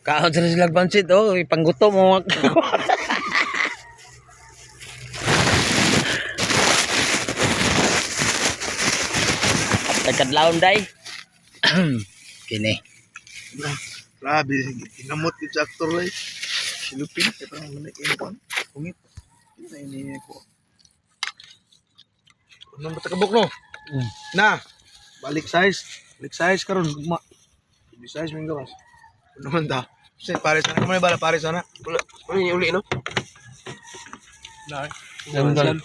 Kaon sa silang pansit, oh. Panggutom mo. Nagkadlaon, day. Kini. Grabe, inamot yung sa actor ay. Silupin, ito ang manay ko. Kungit. Ini ko. Anong batakabok no? Na, balik size karon gugma. Balik size mong gawas. Ano man ta? Kasi pare sana kamay bala pare sana. Uli uli no? Na. Gandal.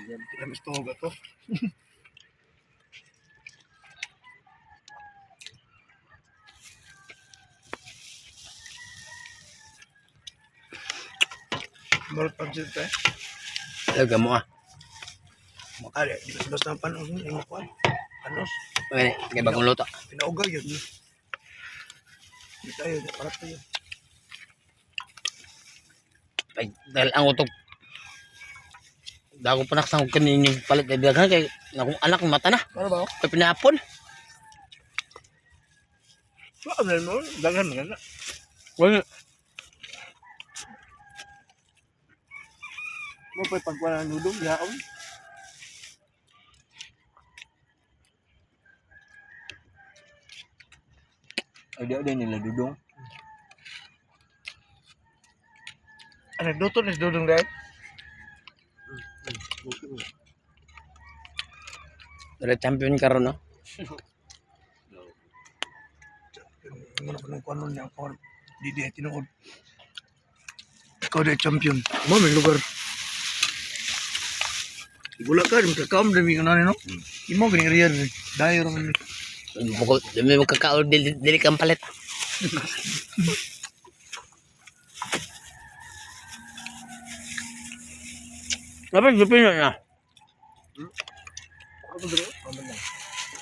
Kita gusto ko to. Balut pansit eh. Laga mo ah. Makali, di basta ng panos ni mo ko. Panos. Okay, kay bagong luto. Pinaugaw yun. Di tayo, parat tayo. Ay, dahil ang utok. Dago panak sa kanin yung palit ay daghan kay akong anak mata na. Ano ba? Kay pinapon. Ano mo? Daghan na. Wala. Mo pa pagwala ng udong, yaon. Ada nila dudong. Ano, duto na si dudong dahil? Dala champion karon no. Ano ko nung kanon niya ako. Di tinuod. Ikaw na champion. Mo may lugar. Gula ka, magkakaom dami ka na no? Imo gani real. Dayo ron ni. Bukod dami magkakaon dili kang palit. Dapat gupin na.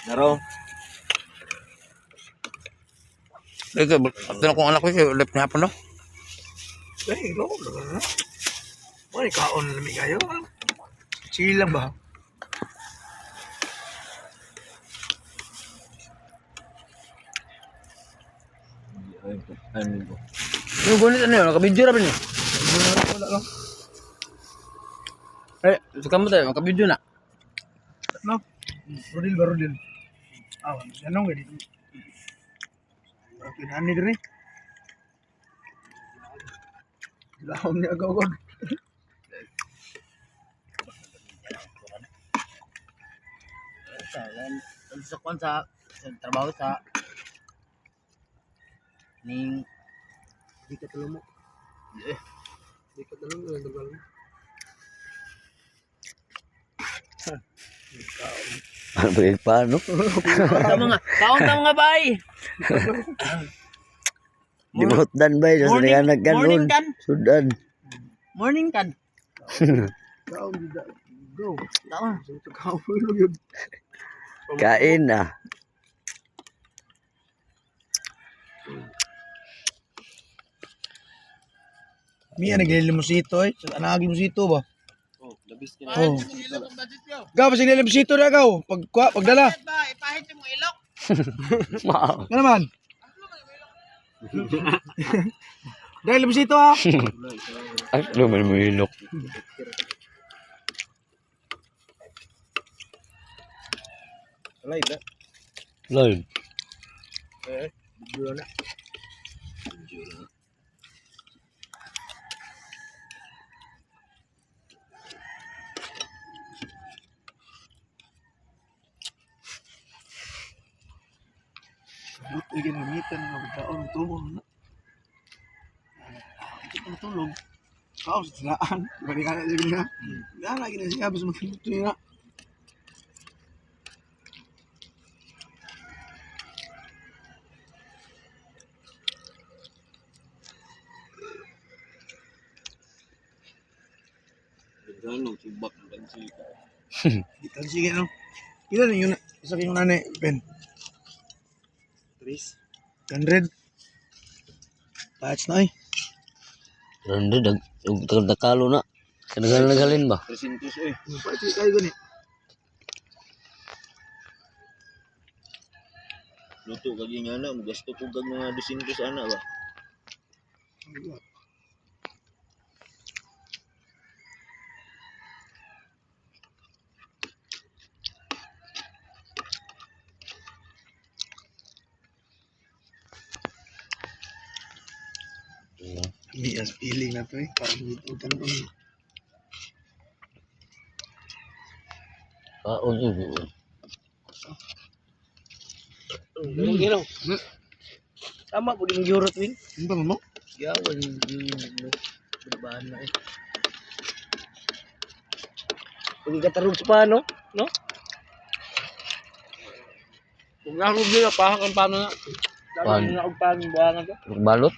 Daro. Ito, tinanong kong anak ko siya, left niya hapon no? Eh, lo, na. Mo ni kaon na mi kayo. Chill lang ba? Yung gunit ano yun, nakabidyo na ba niya? Wala lang. Eh, suka mo tayo, makabidyo na. No? Rodil ba Rodil? Ah, anong gani? Okay, nani dire. Lahom niya agad. Sa trabaho sa ning Di ka tulong mo. Di ka tulong mo. Tulong mo. ano ba yung paano? Kaon ta mga bay! Di mo hutdan ba yun? Sa naganak ka Morning nun. kan? Sudan. Morning kan? Kaon di da. Go. Kaon. So kaon mo yun. Kain na. Miya naglilimusito eh. Anagi musito ba? Oh, labis ka Oh. Gaw pa naglilimusito na gaw. Pagdala. Ipahit yung ilok. Ano naman? Dahil limusito ha. Ang luman mo ilok. Live na. Live. Video na. Buti ginamitan ng magkaon tulong na. Hindi ko matulog. Kao sa tilaan. Balik ka na siya nga. Nga lagi na siya. Basta magkiluto niya. Ikan sige no. Ilan yung isa kayong nanay, Ben? 100. Patch na eh. Randa, nagkalo na. Kanagal-nagalin ba? Patch kayo gani. Luto ka din nga na, gasto ko kag mga 200 ana ba. Hindi as feeling na to eh. Parang dito tanong. Kaon ibo. Ginaw. Tama po din Eurot win. Ano ba mo? Yawan yung babaan na eh. Pag katarog sa paano, no? Kung narog nila, pahak ang paano na. Pan. Dami na og pang buwangan to. Balot.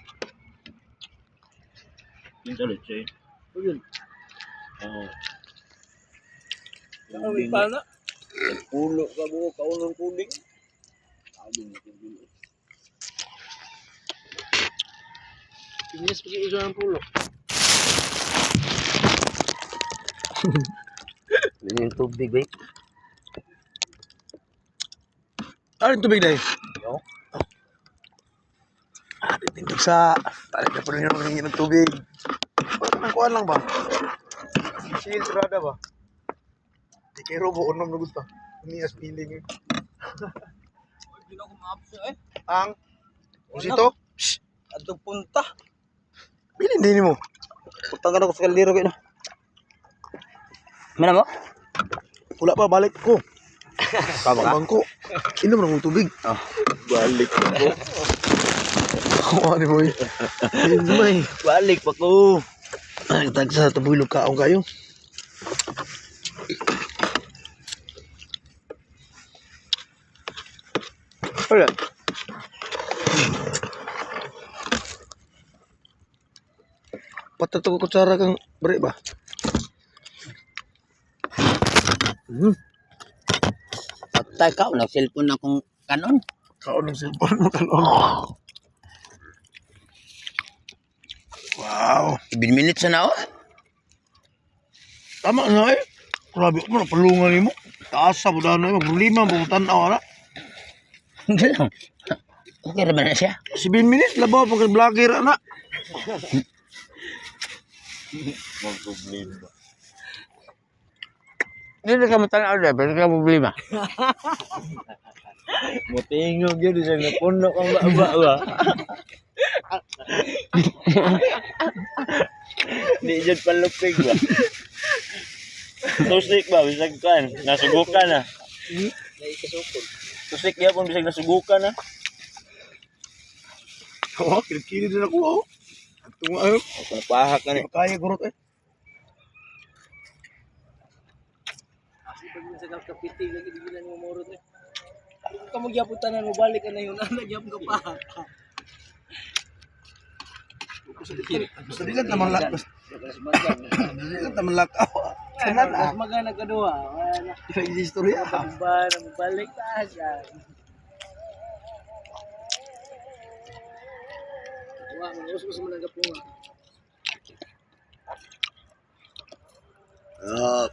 Yung talit siya eh. Yun. Oo. Ang paano? Pulo ka buo, kaunong puling. Sabi mo kung pulo. Pinis pag iso ng pulo. Ini yung tubig, bay. Ano yung tubig dahil? Yo. Tindig sa... Tarik na po rin yung ng tubig. Parang nang kuhaan lang ba? Chill, sarada ba? Di kayo robo, unom na gusto. Hindi as feeling eh. Hindi na ako maapso eh. Ang... Kung sito? Shhh! Ato punta. Bilin din mo. Putang ka na ko sa kaldero kayo na. Mana mo? Wala pa, balik ko. Kabang ko. Inom na mong tubig. Balik pa ko. Oo, ano mo eh. Ayun mo eh. Balik pa ko. Ay, tagsa, tabulog kaong kayo. Wala. Patato ko kutsara kang bre ba? Patay ka. Nag-cellphone akong kanon. Kaon ng cellphone mo kanon. Wow. 7 minutes na ako. Tama na eh. Grabe ko na palungan mo. Taas sa budan na problema butan awara. Hindi lang. Okay naman na siya. 7 minutes labaw pag vlogger na. Mga problema. Hindi na ka matanaw dyan. Pero ka problema. Matingog yun, isang napuno kang baba ba? Di dyan palupig ba? Tusik ba, bisag kan, nasugukan na. Tusik ya kung bisag nasugukan na. Oo, kilikili din ako. Oh. Tunga ayo. Ako napahak ka ni. Kaya gurot eh. Kasi pag sa kapiti, lagi di bilang mo morot eh. Kung ka magyaputan na mo, balik ka na yun. Nagyap ka pa. Gusto nila naman lak. Gusto nila naman lak. Sana na. Mas magana ka doha. Yung istorya. Ba, balik ka siya. Wah, mag-usos mo nang kapunga. Ah,